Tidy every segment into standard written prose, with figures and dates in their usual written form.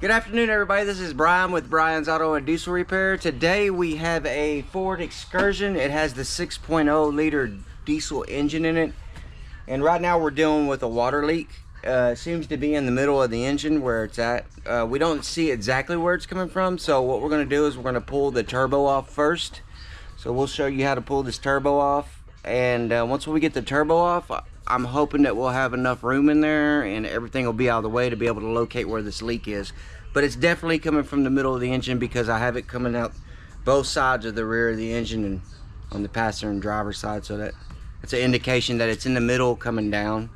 Good afternoon, everybody. This is Brian with Brian's Auto and Diesel Repair. Today we have a Ford Excursion. It has the 6.0 liter diesel engine in it. And right now we're dealing with a water leak. It seems to be in the middle of the engine where it's at. We don't see exactly where it's coming from. So what we're going to do is we're going to pull the turbo off first. So we'll show you how to pull this turbo off. And once we get the turbo off, I'm hoping that we'll have enough room in there and everything will be out of the way to be able to locate where this leak is. But it's definitely coming from the middle of the engine because I have it coming out both sides of the rear of the engine and on the passenger and driver's side, so that it's an indication that it's in the middle coming down.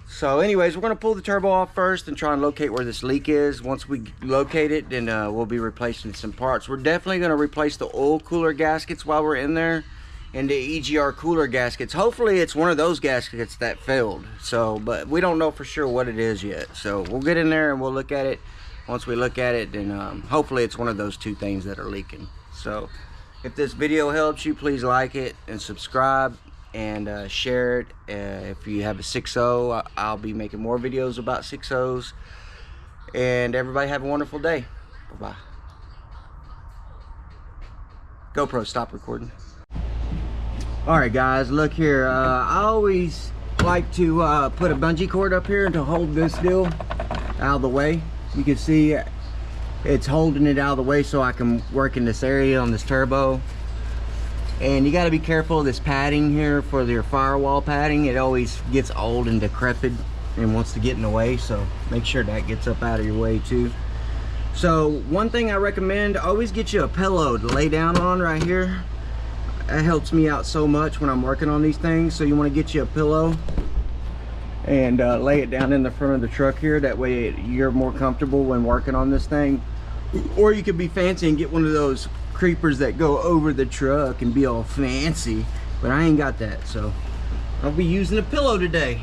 So anyways, we're going to pull the turbo off first and try and locate where this leak is. Once we locate it, then we'll be replacing some parts. We're definitely going to replace the oil cooler gaskets while we're in there, and the EGR cooler gaskets. Hopefully it's one of those gaskets that failed. So, but we don't know for sure what it is yet. So we'll get in there and we'll look at it. Once we look at it, then hopefully it's one of those two things that are leaking. So if this video helps you, please like it and subscribe and share it. If you have a 6.0, I'll be making more videos about 6.0s. And everybody have a wonderful day. Bye-bye. GoPro, stop recording. Alright guys, look here. I always like to put a bungee cord up here to hold this deal out of the way. You can see it's holding it out of the way so I can work in this area on this turbo. And you got to be careful of this padding here for your firewall padding. It always gets old and decrepit and wants to get in the way, so make sure that gets up out of your way too. So one thing I recommend, always get you a pillow to lay down on right here. That helps me out so much when I'm working on these things. So you want to get you a pillow and lay it down in the front of the truck here. That way you're more comfortable when working on this thing. Or you could be fancy and get one of those creepers that go over the truck and be all fancy, but I ain't got that, so I'll be using a pillow today.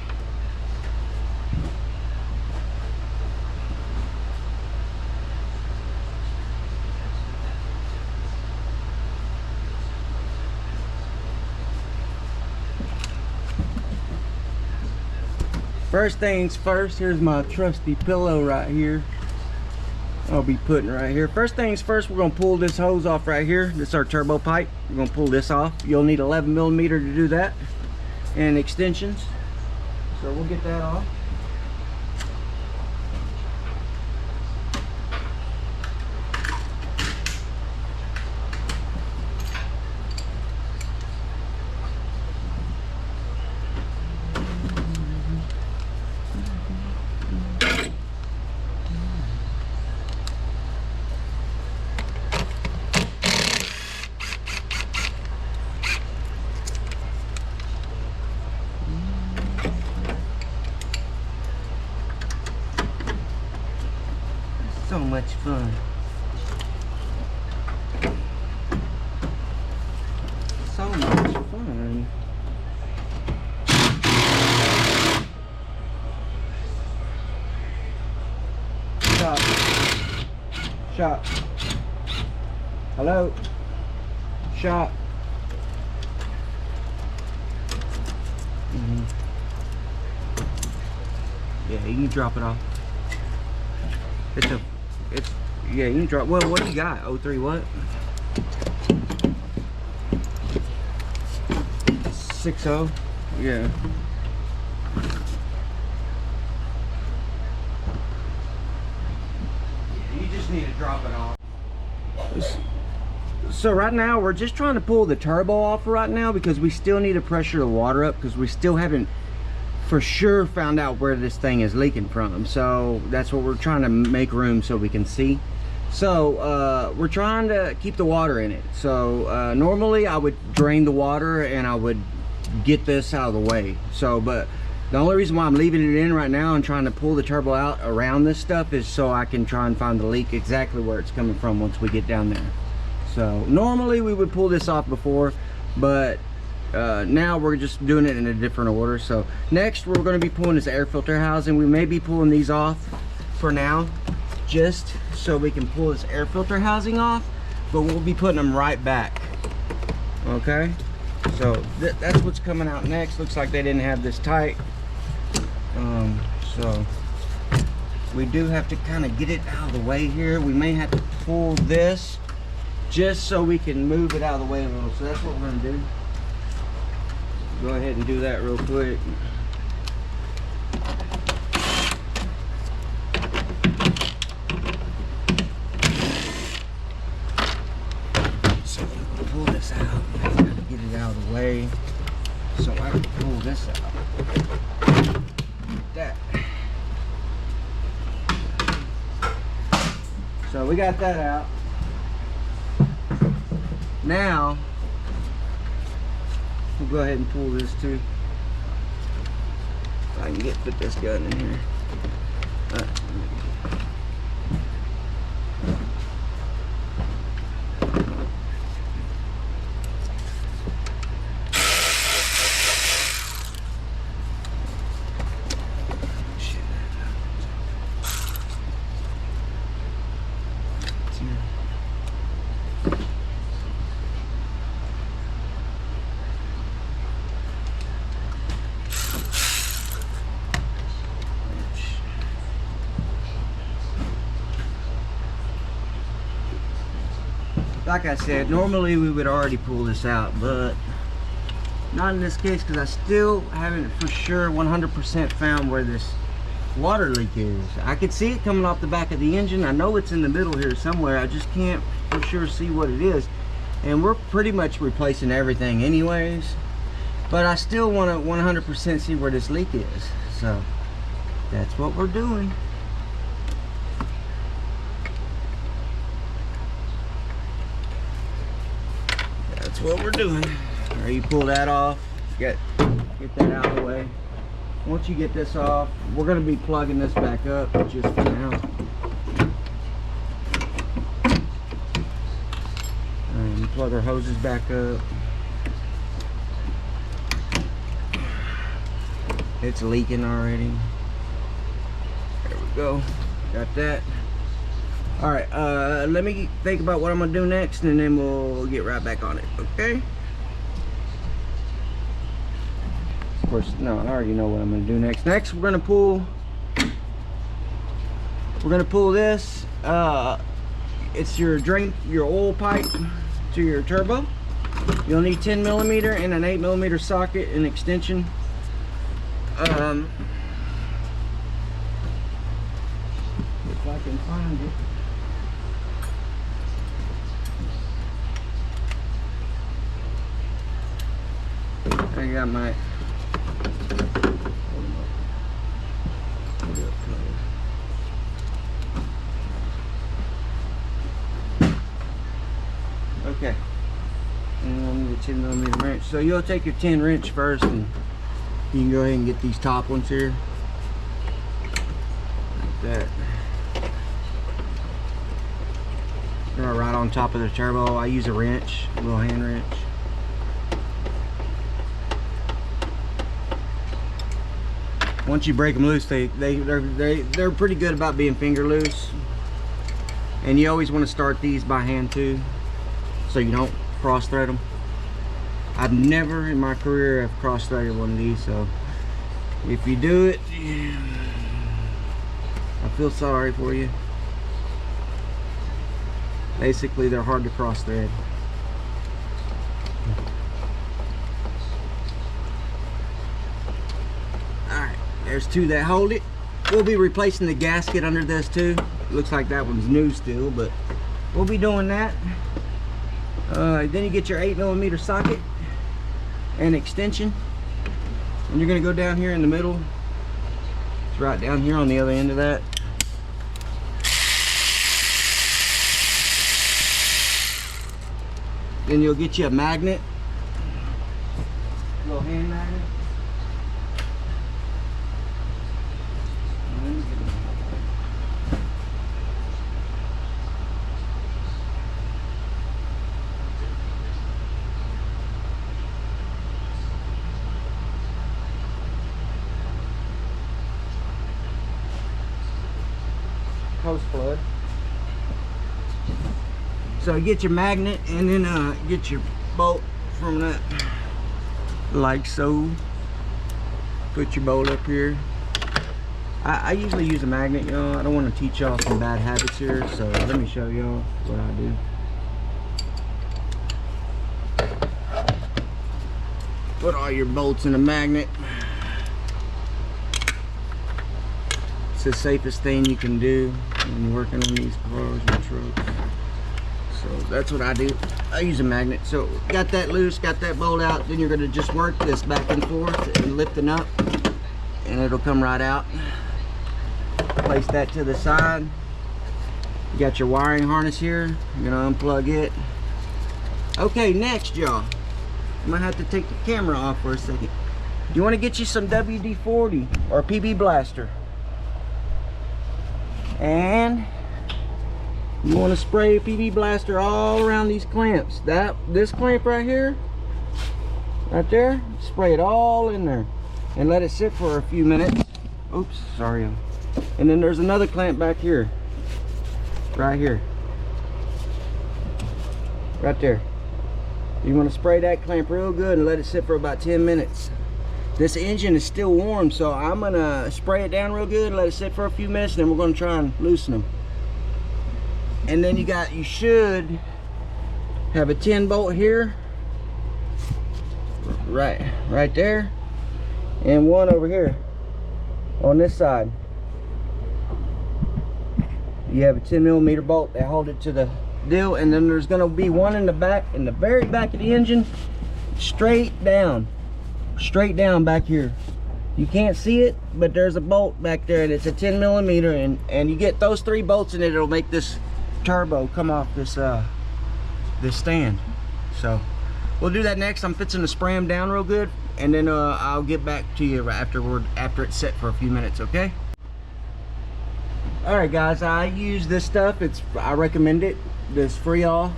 First things first, here's my trusty pillow right here. I'll be putting right here. First things first, we're gonna pull this hose off right here. This is our turbo pipe. We're gonna pull this off. You'll need 11mm to do that, and extensions. So we'll get that off. So much fun. So much fun. Shot. Shot. Hello. Shot. Yeah, you can drop it off. Yeah, you can drop. Well, what do you got? 03 what? 6.0? Yeah. You just need to drop it off. So right now we're just trying to pull the turbo off right now because we still need to pressure the water up because we still haven't for sure found out where this thing is leaking from. So that's what we're trying to make room so we can see. So we're trying to keep the water in it. So normally I would drain the water and I would get this out of the way. So but the only reason why I'm leaving it in right now and trying to pull the turbo out around this stuff is so I can try and find the leak exactly where it's coming from once we get down there. So normally we would pull this off before, but now we're just doing it in a different order. So next we're going to be pulling this air filter housing. We may be pulling these off for now just so we can pull this air filter housing off, but we'll be putting them right back. Okay, so that's what's coming out next. Looks like they didn't have this tight, so we do have to kind of get it out of the way here. We may have to pull this just so we can move it out of the way a little. So that's what we're going to do. Go ahead and do that real quick. So I'm gonna pull this out. I gotta get it out of the way so I can pull this out. Like that. So we got that out. Now we'll go ahead and pull this too. So I can put this gun in here. Like I said, normally we would already pull this out, but not in this case because I still haven't for sure 100% found where this water leak is. I could see it coming off the back of the engine. I know it's in the middle here somewhere. I just can't for sure see what it is. And we're pretty much replacing everything anyways, but I still want to 100% see where this leak is. So that's what we're doing. That's what we're doing. All right, you pull that off. Get that out of the way. Once you get this off, we're going to be plugging this back up just for now. And plug our hoses back up. It's leaking already. There we go. Got that. All right, let me think about what I'm gonna do next, and then we'll get right back on it. Okay. Of course, no, I already know what I'm gonna do next. Next, we're gonna pull this. It's your oil pipe to your turbo. You'll need 10mm and an 8mm socket and extension. If I can find it. I got my okay, and I'll need a 10mm wrench. So you'll take your 10 wrench first, and you can go ahead and get these top ones here like that. They're right on top of the turbo. I use a wrench, a little hand wrench. Once you break them loose, they're pretty good about being finger loose. And you always want to start these by hand too, so you don't cross thread them. I've never in my career have cross threaded one of these, so if you do it, I feel sorry for you. Basically, they're hard to cross thread. There's two that hold it. We'll be replacing the gasket under this too. Looks like that one's new still, but we'll be doing that. Then you get your 8mm socket and extension, and you're gonna go down here in the middle. It's right down here on the other end of that. Then you'll get you a magnet, a little hand magnet. Post flood. So get your magnet, and then get your bolt from that, like so. Put your bolt up here. I usually use a magnet, y'all. I don't want to teach y'all some bad habits here, so let me show y'all what I do. Put all your bolts in a magnet. It's the safest thing you can do when you're working on these cars and trucks. So that's what I do. I use a magnet. So got that loose, got that bolt out, then you're going to just work this back and forth and lifting up, and it'll come right out. Place that to the side. You got your wiring harness here. You're going to unplug it. Okay, next, y'all, I'm going to have to take the camera off for a second. You want to get you some WD-40 or PB Blaster. And you want to spray PB Blaster all around these clamps. This clamp right here, right there, spray it all in there and let it sit for a few minutes. Oops, sorry. And then there's another clamp back here, right here, right there. You want to spray that clamp real good and let it sit for about 10 minutes. This engine is still warm, so I'm gonna spray it down real good and let it sit for a few minutes, and then we're gonna try and loosen them. And then you should have a 10 bolt here, right there, and one over here on this side. You have a 10mm bolt that hold it to the deal, and then there's going to be one in the back, in the very back of the engine, straight down back here. You can't see it, but there's a bolt back there, and it's a 10mm, and you get those 3 bolts in it, it'll make this turbo come off this this stand. So we'll do that next. I'm fixing to spray them down real good, and then I'll get back to you after it's set for a few minutes. Okay. All right, guys, I use this stuff. I recommend it. This Freol,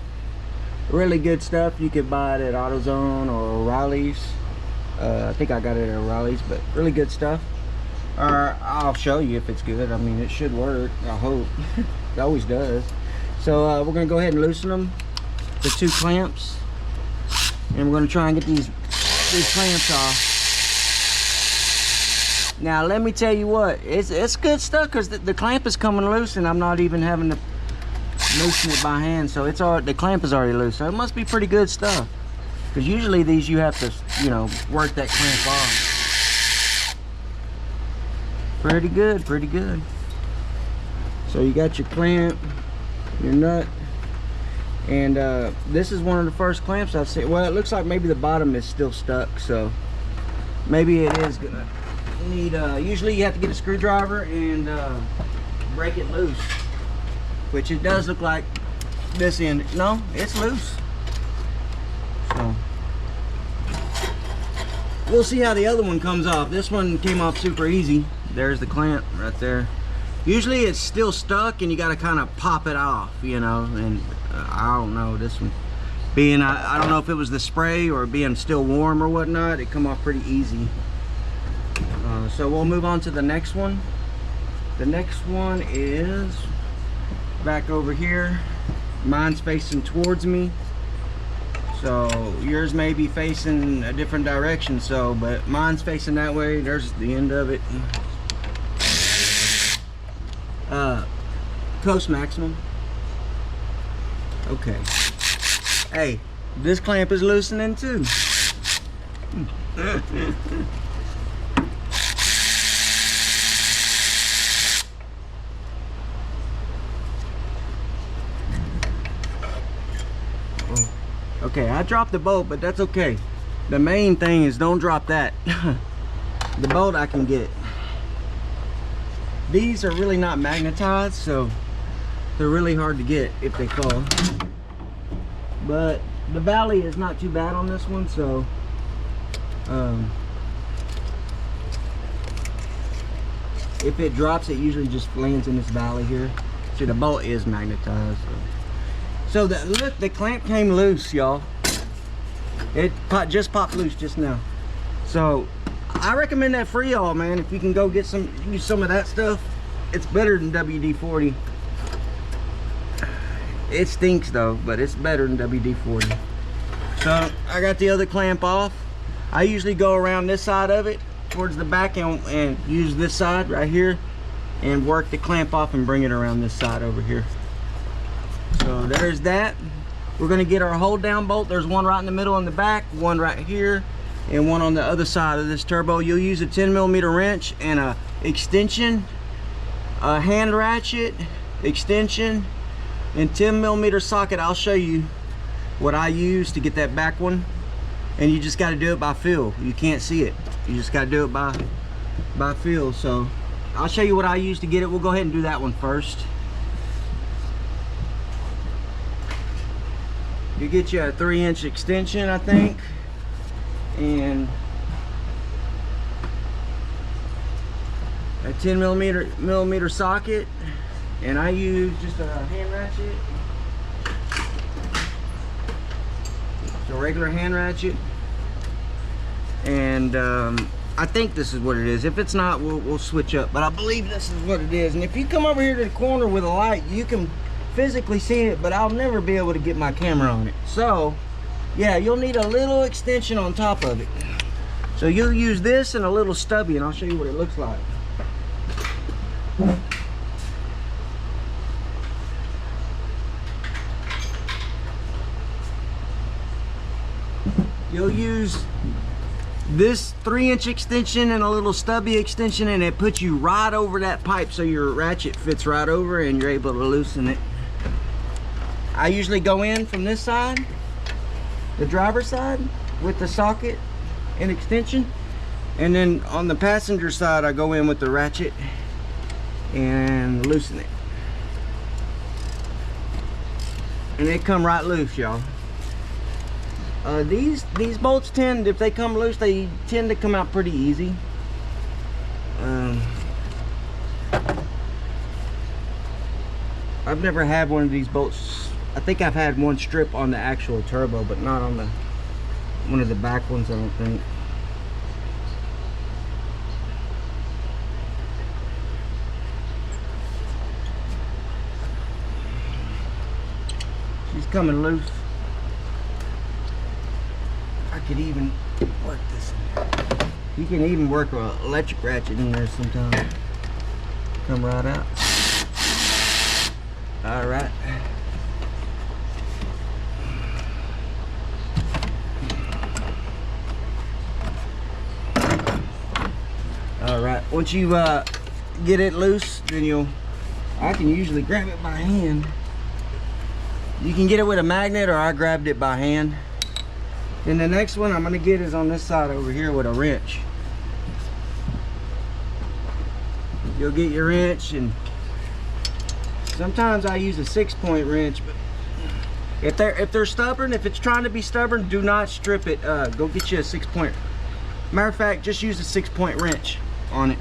really good stuff. You could buy it at AutoZone or O'Reilly's. I think I got it at O'Reilly's, but really good stuff. Or I'll show you if it's good. I mean, it should work, I hope. It always does. So we're gonna go ahead and loosen them, the 2 clamps, and we're gonna try and get these clamps off. Now let me tell you what, it's good stuff, because the clamp is coming loose, and I'm not even having to loosen it by hand, so the clamp is already loose. So it must be pretty good stuff, because usually these you have to, you know, work that clamp off. Pretty good, pretty good. So you got your clamp, your nut, and this is one of the first clamps I've seen. Well, it looks like maybe the bottom is still stuck, so maybe it is gonna need, usually you have to get a screwdriver and break it loose, which it does look like this end. No, it's loose. So we'll see how the other one comes off. This one came off super easy. There's the clamp right there. Usually it's still stuck, and you got to kind of pop it off, you know. And I don't know, this one being, I don't know if it was the spray or being still warm or whatnot, it come off pretty easy. So we'll move on to the next one. The next one is back over here. Mine's facing towards me, so yours may be facing a different direction, so but mine's facing that way. There's the end of it. Coast maximum. Okay. Hey, this clamp is loosening too. Okay, I dropped the bolt, but that's okay. The main thing is don't drop that. The bolt I can get. These are really not magnetized, so they're really hard to get if they fall. But the valley is not too bad on this one, so if it drops, it usually just lands in this valley here. See, the bolt is magnetized. So look, the clamp came loose, y'all. It just popped loose just now. So I recommend that Freol, man. If you can go get use some of that stuff, it's better than WD-40. It stinks though, but it's better than WD-40. So I got the other clamp off. I usually go around this side of it towards the back and use this side right here and work the clamp off and bring it around this side over here. So there's that. We're gonna get our hold down bolt. There's one right in the middle in the back, one right here, and one on the other side of this turbo. You'll use a 10mm wrench and a extension, a hand ratchet, extension, and 10mm socket. I'll show you what I use to get that back one. And you just got to do it by feel. You can't see it. You just got to do it by feel. So I'll show you what I use to get it. We'll go ahead and do that one first. You get you a 3-inch extension, I think, and a 10mm socket, and I use just a hand ratchet. It's a regular hand ratchet, and I think this is what it is. If it's not, we'll switch up, but I believe this is what it is. And if you come over here to the corner with a light, you can physically see it, but I'll never be able to get my camera on it. So yeah, you'll need a little extension on top of it. So you'll use this and a little stubby, and I'll show you what it looks like. You'll use this 3-inch extension and a little stubby extension, and it puts you right over that pipe, so your ratchet fits right over and you're able to loosen it. I usually go in from this side, the driver's side, with the socket and extension, and then on the passenger side I go in with the ratchet and loosen it, and they come right loose, y'all. These bolts tend, if they come loose, they tend to come out pretty easy. I've never had one of these bolts. I think I've had one strip on the actual turbo, but not on the one of the back ones, I don't think. She's coming loose. I could even work this in there. You can even work an electric ratchet in there sometimes. Come right out. All right. All right. Once you get it loose, then I can usually grab it by hand. You can get it with a magnet, or I grabbed it by hand. Then the next one I'm gonna get is on this side over here with a wrench. You'll get your wrench, and sometimes I use a 6-point wrench, but if they're stubborn, if it's trying to be stubborn, do not strip it. Go get you a 6-point. Matter of fact, just use a 6-point wrench on it.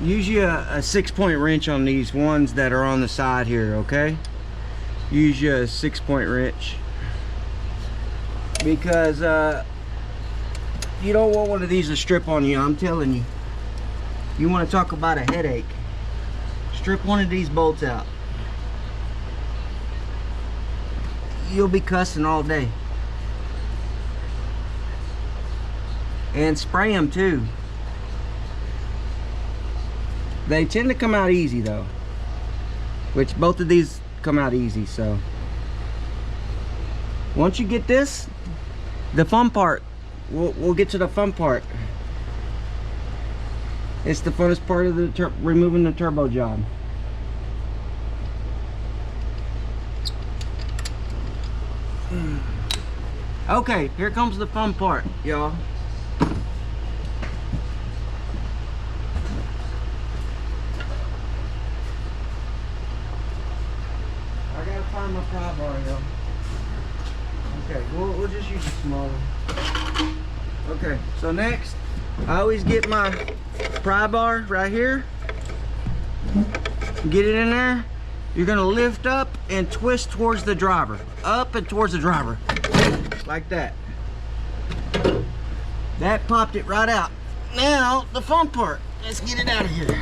Use you a 6-point wrench on these ones that are on the side here, okay? Use you a 6-point wrench, because you don't want one of these to strip on you. I'm telling you, you want to talk about a headache. Strip one of these bolts out, you'll be cussing all day. And spray them too. They tend to come out easy though, which both of these come out easy. So once you get this, the fun part, we'll get to the fun part. It's the funnest part of the removing the turbo job. Okay, here comes the fun part, y'all. Find my pry bar, yo. Okay, we'll just use a small one. Okay, so next, I always get my pry bar right here. Get it in there. You're gonna lift up and twist towards the driver. Up and towards the driver. Like that. That popped it right out. Now, the fun part. let's get it out of here.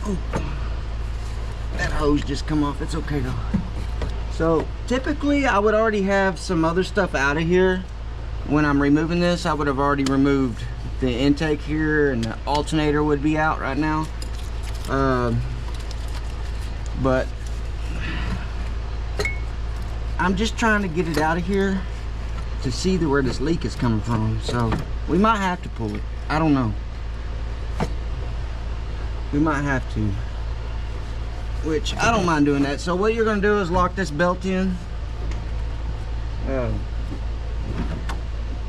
Oh, that hose just come off. It's okay though. So typically I would already have some other stuff out of here. When I'm removing this, I would have already removed the intake here, and the alternator would be out right now. But I'm just trying to get it out of here to see where this leak is coming from. So we might have to pull it. I don't know. We might have to, which I don't mind doing that. So what you're gonna do is lock this belt in.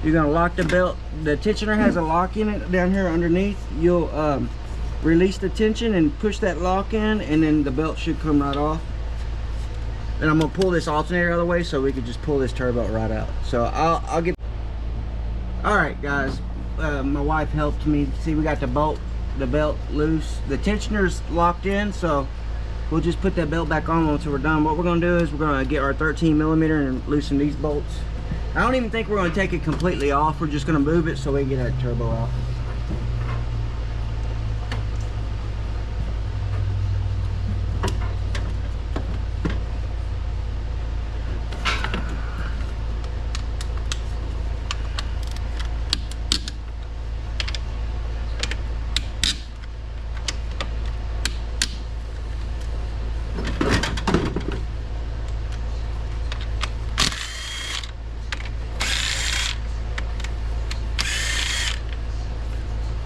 You're gonna lock the belt. The tensioner has a lock in it down here underneath. You'll release the tension and push that lock in, and then the belt should come right off. And I'm gonna pull this alternator out of the way so we can just pull this turbo right out. So I'll get. All right, guys. My wife helped me. See, we got the belt loose. The tensioner's locked in, so we'll just put that belt back on once we're done. What we're gonna do is we're gonna get our 13mm and loosen these bolts. I don't even think we're going to take it completely off. We're just going to move it so we can get that turbo out.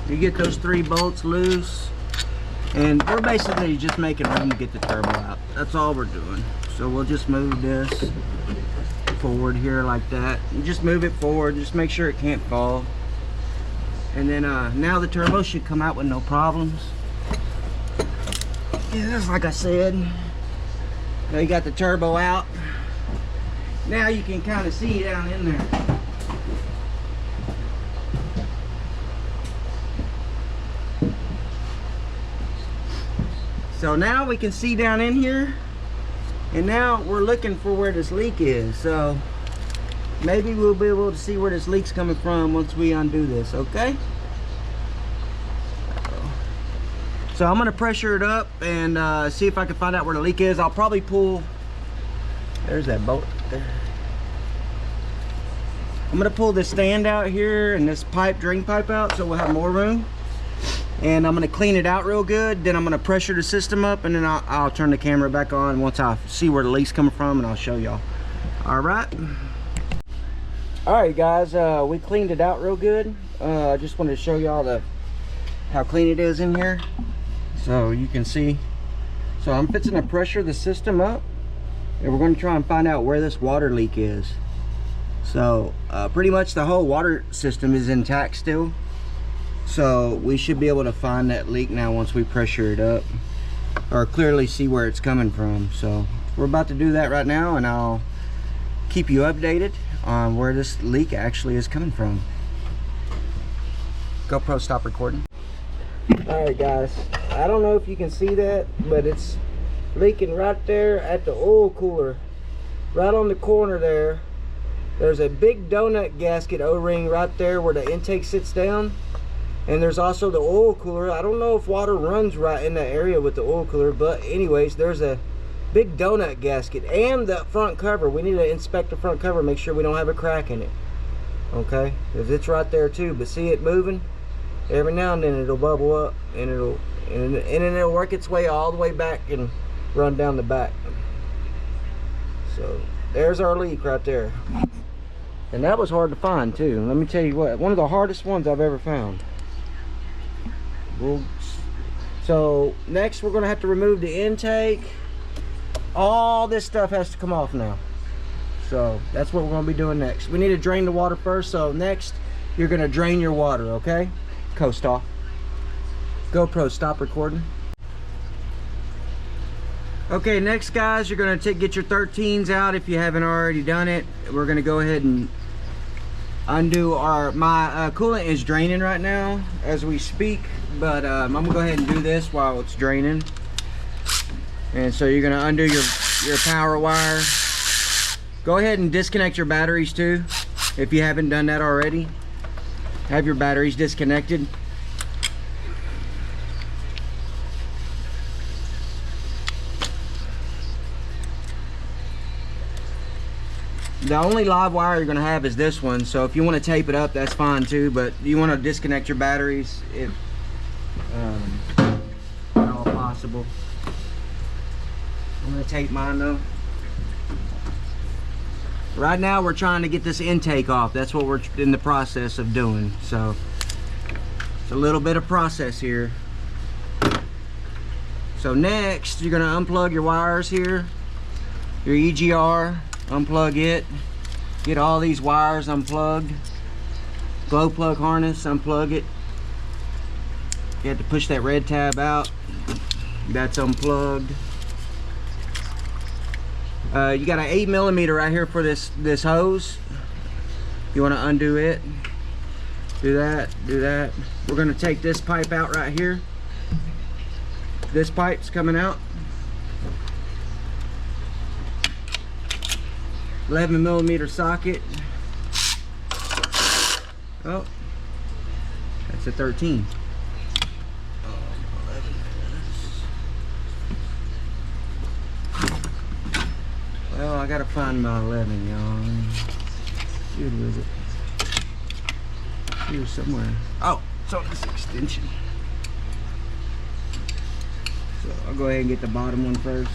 You get those 3 bolts loose, and we're basically just making room to get the turbo out. That's all we're doing. So we'll just move this forward here like that. And just move it forward, just make sure it can't fall. And then now the turbo should come out with no problems. Yeah, just like I said. Now you got the turbo out. Now you can kind of see down in there. So now we can see down in here, and now we're looking for where this leak is. So maybe we'll be able to see where this leak's coming from once we undo this, okay? So I'm gonna pressure it up and see if I can find out where the leak is. I'll probably pull, there's that bolt there. I'm gonna pull this stand out here and this drain pipe out so we'll have more room. And I'm gonna clean it out real good. Then I'm gonna pressure the system up, and then I'll turn the camera back on once I see where the leak's coming from, and I'll show y'all. All right. All right, guys. We cleaned it out real good. I just wanted to show y'all how clean it is in here, so you can see. So I'm fixing to pressure the system up, and we're gonna try and find out where this water leak is. So pretty much the whole water system is intact still. So we should be able to find that leak now once we pressure it up, or clearly see where it's coming from. So we're about to do that right now, and I'll keep you updated on where this leak actually is coming from. GoPro, stop recording. All right, guys. I don't know if you can see that, but it's leaking right there at the oil cooler. Right on the corner there. There's a big donut gasket O-ring right there where the intake sits down. And there's also the oil cooler. I don't know if water runs right in that area with the oil cooler, but anyways, there's a big donut gasket and the front cover. We need to inspect the front cover, make sure we don't have a crack in it. Okay, because it's right there too. But see it moving? Every now and then it'll bubble up, and then it'll work its way all the way back and run down the back. So there's our leak right there. And that was hard to find too. Let me tell you what, one of the hardest ones I've ever found. So next we're going to have to remove the intake. All this stuff has to come off now. So that's what we're going to be doing next. We need to drain the water first. So next you're going to drain your water, okay? Coast off. GoPro, stop recording. Okay, next guys, you're going to get your 13s out if you haven't already done it. We're going to go ahead and undo my coolant is draining right now as we speak, but I'm gonna go ahead and do this while it's draining. And so you're gonna undo your power wire. Go ahead and disconnect your batteries too if you haven't done that already. Have your batteries disconnected. The only live wire you're gonna have is this one, so if you want to tape it up, that's fine too, but you want to disconnect your batteries if at all possible. I'm gonna tape mine though. Right now we're trying to get this intake off. That's what we're in the process of doing, so it's a little bit of process here. So next, you're gonna unplug your wires here, your EGR, unplug it, get all these wires unplugged. Glow plug harness, unplug it. You have to push that red tab out. That's unplugged. You got an 8mm right here for this hose. You want to undo it. Do that, do that. We're going to take this pipe out right here. This pipe's coming out. 11mm socket. Oh, that's a 13. Well, I gotta find my 11, y'all. Where was it? Here somewhere. Oh, it's on this extension. So I'll go ahead and get the bottom one first.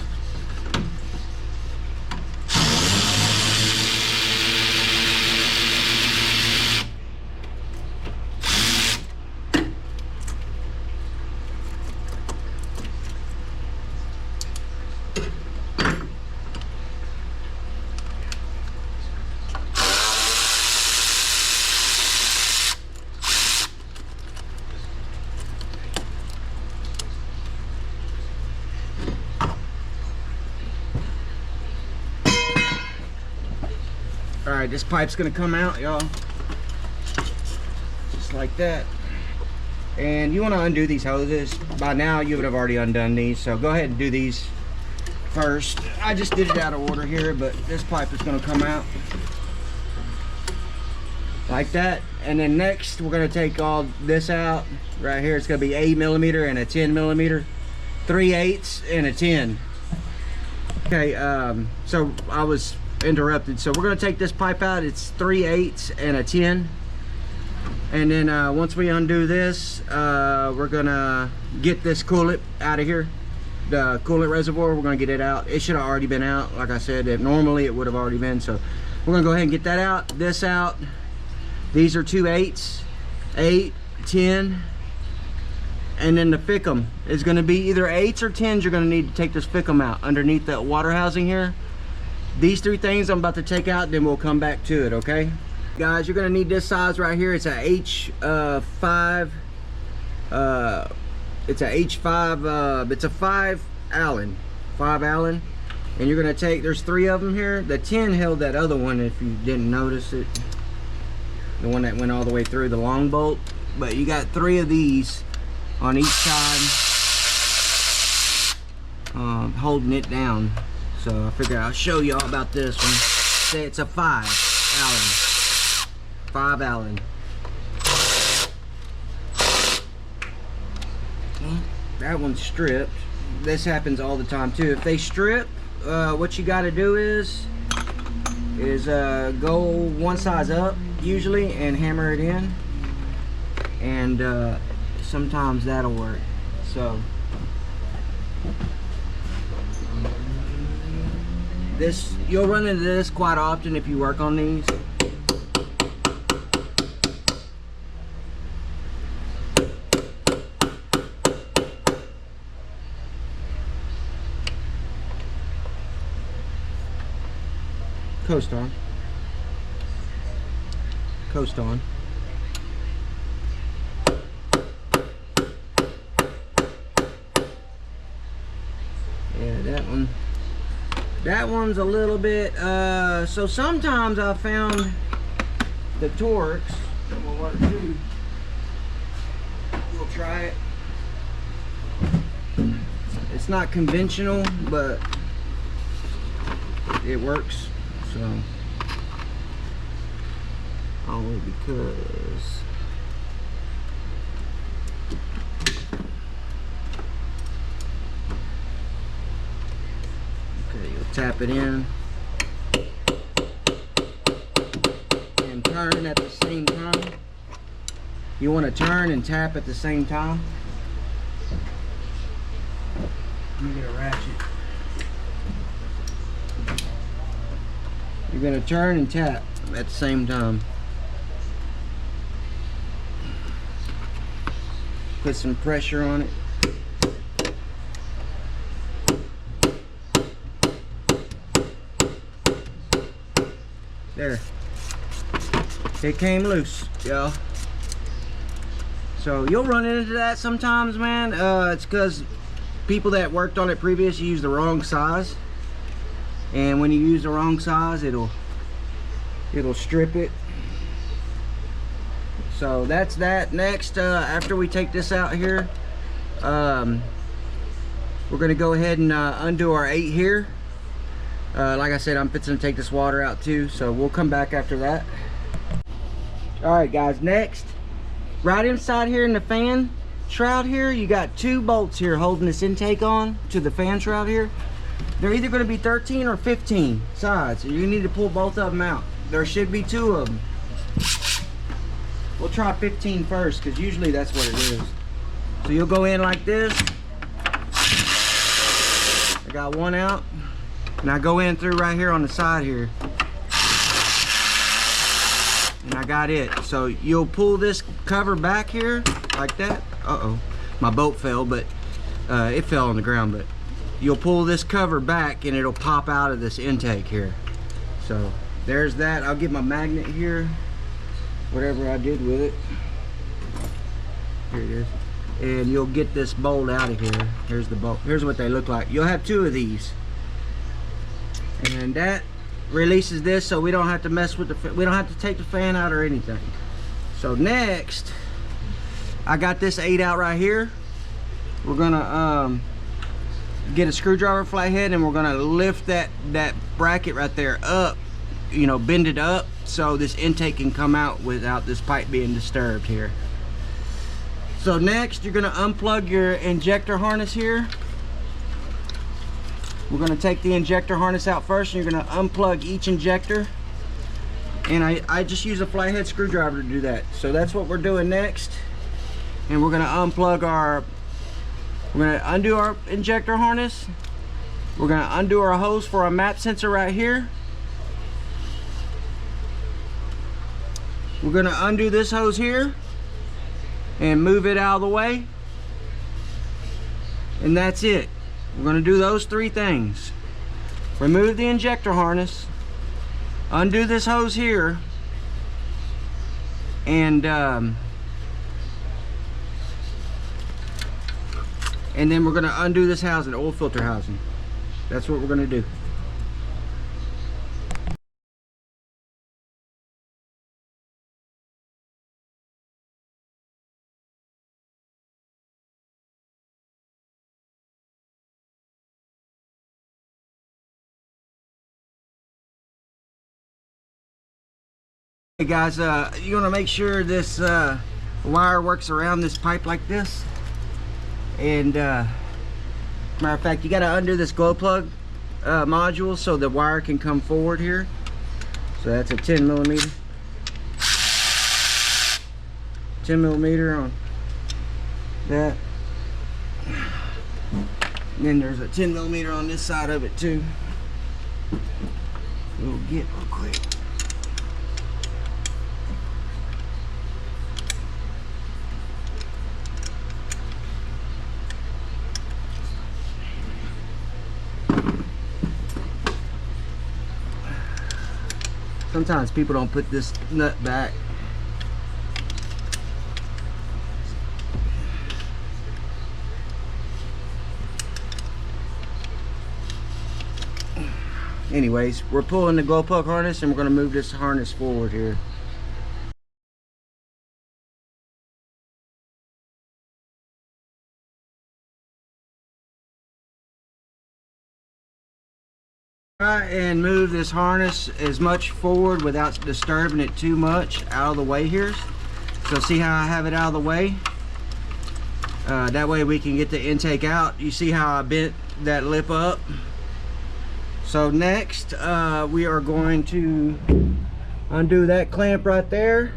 Alright, this pipe's gonna come out, y'all. Just like that. And you want to undo these hoses. By now you would have already undone these, so go ahead and do these first. I just did it out of order here, but this pipe is gonna come out like that. And then next we're gonna take all this out right here. It's gonna be 8mm and a 10mm, 3/8 and a 10. Okay, so I was interrupted. So we're going to take this pipe out. It's 3/8 and a 10. And then once we undo this, we're going to get this coolant out of here. The coolant reservoir, we're going to get it out. It should have already been out. Like I said, normally it would have already been. So we're going to go ahead and get that out. This out. These are 2/8, 8, 10. And then the fickum is going to be either 8s or 10s. You're going to need to take this fickum out underneath that water housing here. These three things I'm about to take out, then we'll come back to it, okay? Guys, you're gonna need this size right here. It's a H5. It's a H5. It's a 5 Allen. 5 Allen. And you're gonna take, there's 3 of them here. The 10 held that other one if you didn't notice it. The one that went all the way through, the long bolt. But you got 3 of these on each side, holding it down. So I figured I'll show y'all about this one. Say it's a 5 Allen. 5 Allen. That one's stripped. This happens all the time too. If they strip, what you got to do is go one size up usually and hammer it in, and sometimes that'll work. So this, you'll run into this quite often if you work on these. Coast on. Coast on. Yeah, that one's a little bit, so sometimes I found the Torx will work too. We'll try it. It's not conventional, but it works. So, only because okay, you'll tap it in. turning at the same time. You want to turn and tap at the same time. Let me get a ratchet. You're going to turn and tap at the same time. Put some pressure on it. There. It came loose, y'all. So you'll run into that sometimes, man. It's because people that worked on it previously used the wrong size. And when you use the wrong size, it'll strip it. So that's that. Next, after we take this out here, we're gonna go ahead and undo our 8 here. Like I said, I'm fixing to take this water out too, so we'll come back after that. All right, guys, next, right inside here in the fan shroud here, you got 2 bolts here holding this intake on to the fan shroud here. They're either going to be 13 or 15 sides, so you need to pull both of them out. There should be 2 of them. We'll try 15 first, because usually that's what it is. So you'll go in like this. I got 1 out. Now go in through right here on the side here. And I got it. So you'll pull this cover back here like that. Uh-oh. My boat fell, but it fell on the ground. But you'll pull this cover back and it'll pop out of this intake here. So there's that. I'll get my magnet here. Whatever I did with it. Here it is. And you'll get this bolt out of here. Here's the bolt. Here's what they look like. You'll have 2 of these. And that releases this, so we don't have to mess with the, we don't have to take the fan out or anything. So next, I got this 8 out right here. We're gonna get a screwdriver flathead, and we're gonna lift that bracket right there up, you know, bend it up so this intake can come out without this pipe being disturbed here. So next, you're gonna unplug your injector harness here. We're going to take the injector harness out first, and you're going to unplug each injector. And I just use a flathead screwdriver to do that. So that's what we're doing next. And we're going to unplug our, we're going to undo our injector harness. We're going to undo our hose for our map sensor right here. We're going to undo this hose here and move it out of the way. And that's it. We're going to do those 3 things. Remove the injector harness, undo this hose here, and then we're going to undo this housing, oil filter housing. That's what we're going to do. Hey guys, you want to make sure this wire works around this pipe like this. And matter of fact, you got to undo this glow plug module so the wire can come forward here. So that's a 10 millimeter. 10 millimeter on that. And then there's a 10 millimeter on this side of it too. We'll get real quick. Sometimes people don't put this nut back. Anyways, we're pulling the glow plug harness, and we're going to move this harness forward here. Try and move this harness as much forward without disturbing it too much out of the way here. So see how I have it out of the way? That way we can get the intake out. You see how I bent that lip up? So next we are going to Undo that clamp right there.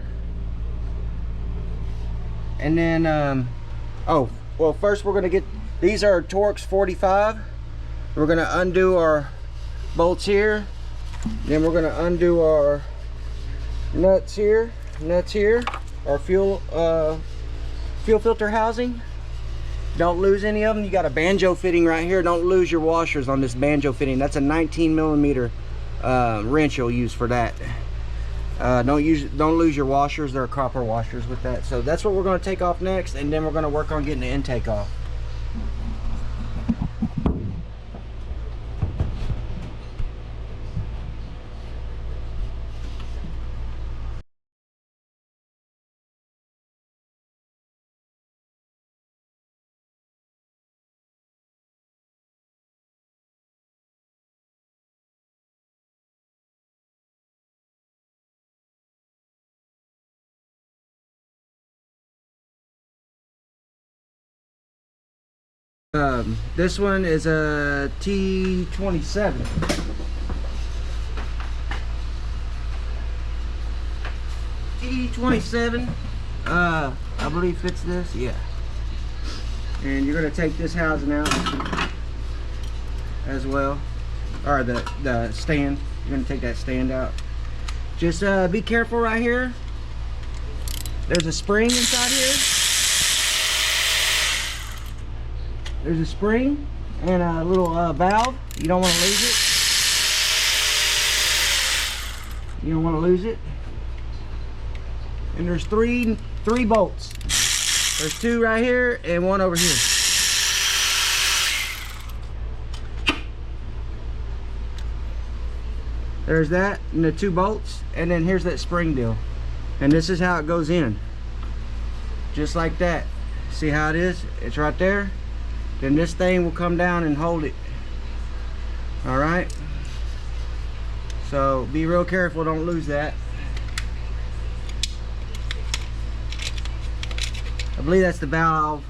And then, oh, well, first we're gonna get, these are Torx 45. We're gonna undo our bolts here. Then we're gonna undo our nuts here, our fuel filter housing. Don't lose any of them. You got a banjo fitting right here. Don't lose your washers on this banjo fitting. That's a 19mm wrench you'll use for that. Don't lose your washers. They're copper washers with that. So that's what we're going to take off next, and then we're going to work on getting the intake off. This one is a T27. T27, I believe fits this, yeah. And you're gonna take this housing out as well, or the stand. You're gonna take that stand out. Just be careful right here. There's a spring inside here. There's a spring and a little valve. You don't want to lose it. You don't want to lose it. And there's three bolts. There's two right here and one over here. There's that and the two bolts, and then here's that spring deal. And this is how it goes in. Just like that. See how it is? It's right there. Then this thing will come down and hold it. All right, so be real careful, don't lose that. I believe that's the valve.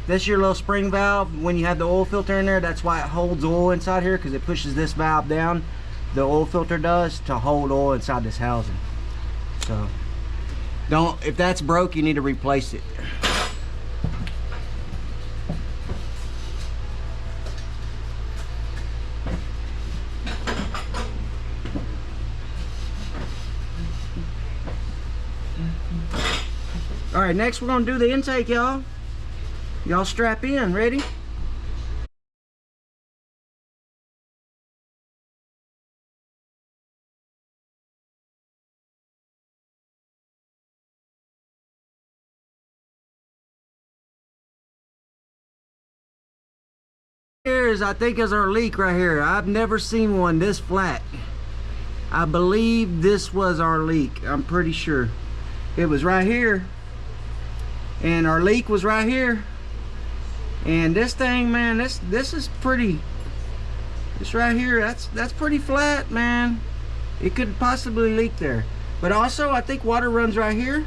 This is your little spring valve. When you have the oil filter in there, that's why it holds oil inside here, because it pushes this valve down. The oil filter does, to hold oil inside this housing. So don't, if that's broke, you need to replace it. All right, next we're gonna do the intake, y'all. Y'all strap in, ready? Here is, I think, is our leak right here. I've never seen one this flat. I believe this was our leak. I'm pretty sure. It was right here. And our leak was right here. And this thing, man, this is pretty, this right here, that's pretty flat, man. It could possibly leak there. But also, I think water runs right here,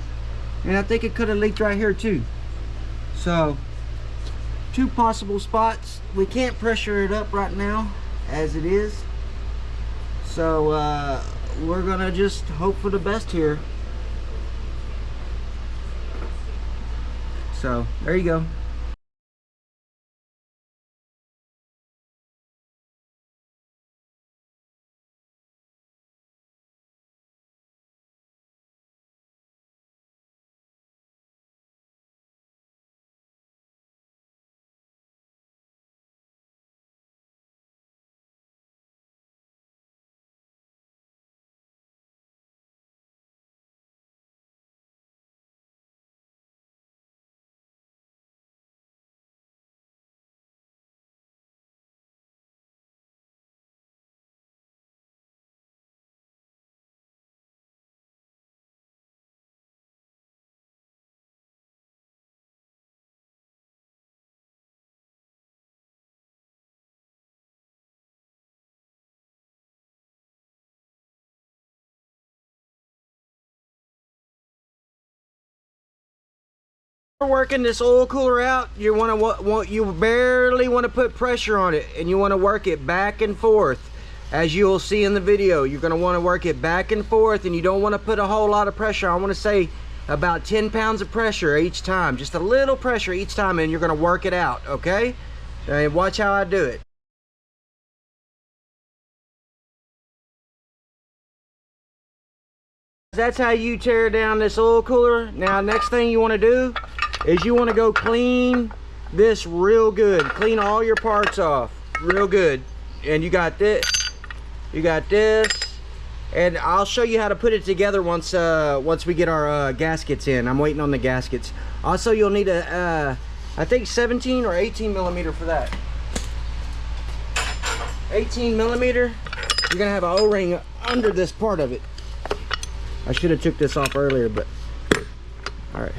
and I think it could have leaked right here too. So, two possible spots. We can't pressure it up right now as it is. So, we're gonna just hope for the best here. So, there you go. Working this oil cooler out, you you barely want to put pressure on it, and you want to work it back and forth as you'll see in the video, you're going to want to work it back and forth, and you don't want to put a whole lot of pressure. I want to say about 10 pounds of pressure each time, just a little pressure each time, and you're going to work it out, okay? And watch how I do it. That's how you tear down this oil cooler. Now, next thing you want to do is you want to go clean this real good. Clean all your parts off real good. And you got this, and I'll show you how to put it together once we get our gaskets in. I'm waiting on the gaskets. Also, you'll need a I think 17 or 18 millimeter for that. 18 millimeter. You're gonna have an O-ring under this part of it. I should have took this off earlier, but all right.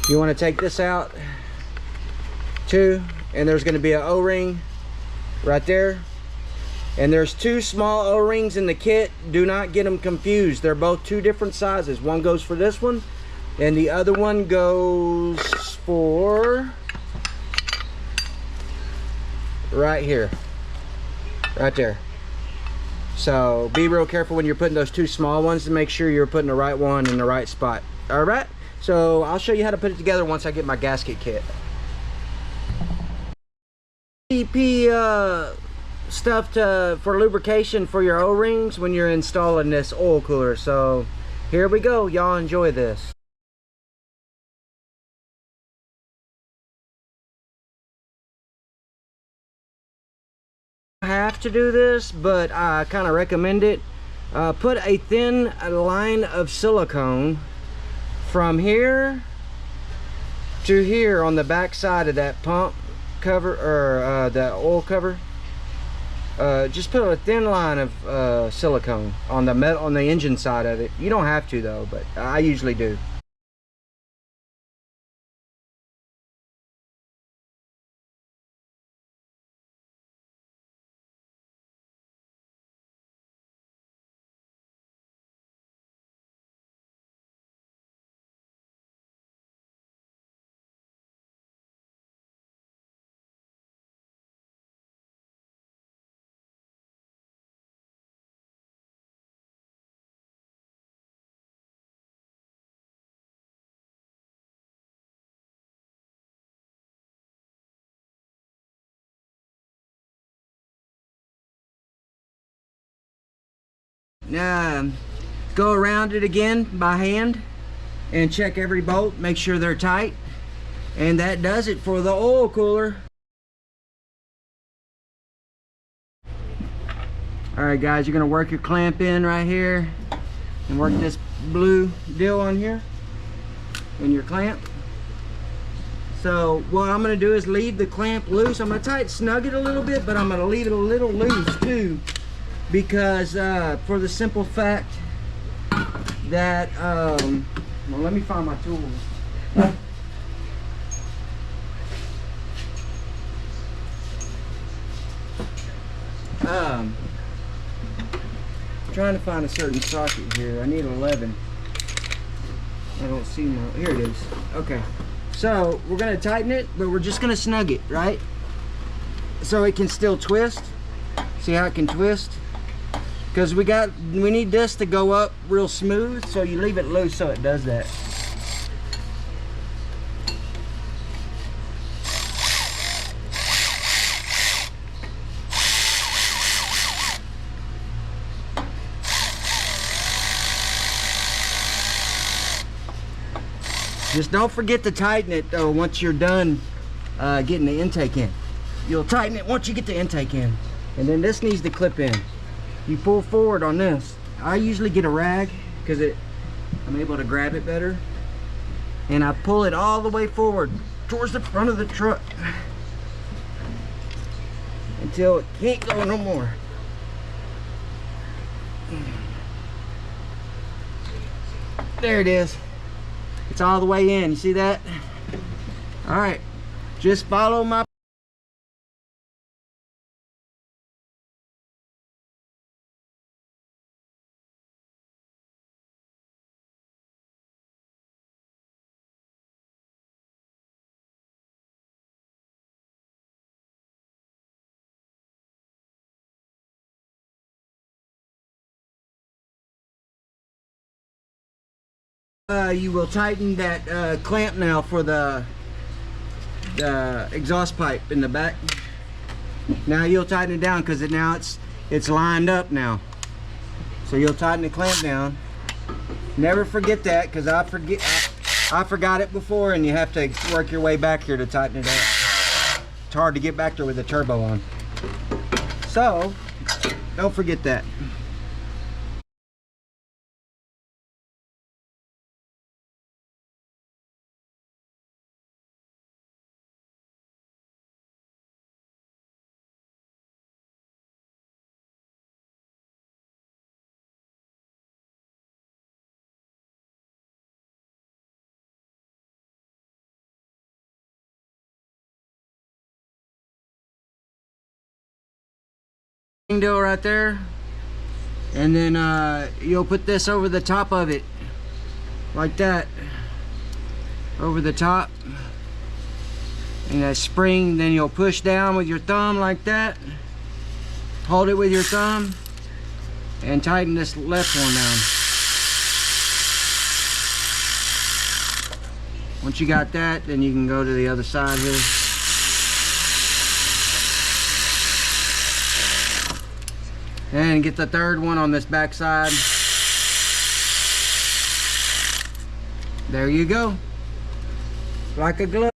You want to take this out too, and there's going to be an O-ring right there, and there's two small O-rings in the kit. Do not get them confused. They're both two different sizes. One goes for this one, and the other one goes for right here, right there. So be real careful when you're putting those two small ones to make sure you're putting the right one in the right spot. All right, so I'll show you how to put it together once I get my gasket kit. CP stuff for lubrication for your O-rings when you're installing this oil cooler. So here we go, y'all enjoy this. Have to do this, but I kind of recommend it. Put a thin line of silicone from here to here on the back side of that pump cover, or the oil cover. Just put a thin line of silicone on the metal, on the engine side of it. You don't have to though, but I usually do. Go around it again by hand and check every bolt, make sure they're tight, and that does it for the oil cooler. Alright guys, you're going to work your clamp in right here and work this blue deal on here in your clamp. So what I'm going to do is leave the clamp loose. I'm going to snug it a little bit, but I'm going to leave it a little loose too, because for the simple fact that well, let me find my tools. Trying to find a certain socket here. I need 11. I don't see no. Here it is. Okay, so we're gonna tighten it, but we're just gonna snug it, right? So it can still twist. See how it can twist? Because we need this to go up real smooth, so you leave it loose so it does that. Just don't forget to tighten it though once you're done getting the intake in. You'll tighten it once you get the intake in. And then this needs to clip in. You pull forward on this. I usually get a rag because I'm able to grab it better. And I pull it all the way forward towards the front of the truck until it can't go no more. There it is. It's all the way in. You see that? All right. Just follow my You will tighten that clamp now for the exhaust pipe in the back. Now you'll tighten it down because now it's lined up now. So you'll tighten the clamp down. Never forget that, because I forgot it before, and you have to work your way back here to tighten it up. It's hard to get back there with the turbo on. So don't forget that. Deal right there, and then you'll put this over the top of it like that, over the top, and that spring. Then you'll push down with your thumb like that, hold it with your thumb, and tighten this left one down. Once you got that, then you can go to the other side here. And get the third one on this back side. There you go. Like a glove.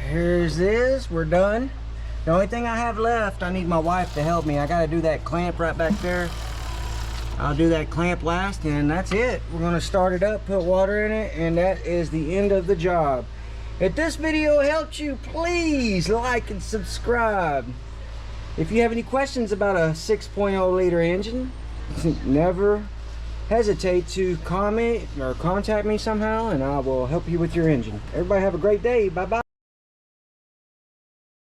Here's this. We're done. The only thing I have left, I need my wife to help me. I gotta do that clamp right back there. I'll do that clamp last, and that's it. We're gonna start it up, put water in it, and that is the end of the job. If this video helped you, please like and subscribe. If you have any questions about a 6.0 liter engine, never hesitate to comment or contact me somehow, and I will help you with your engine. Everybody have a great day. Bye bye.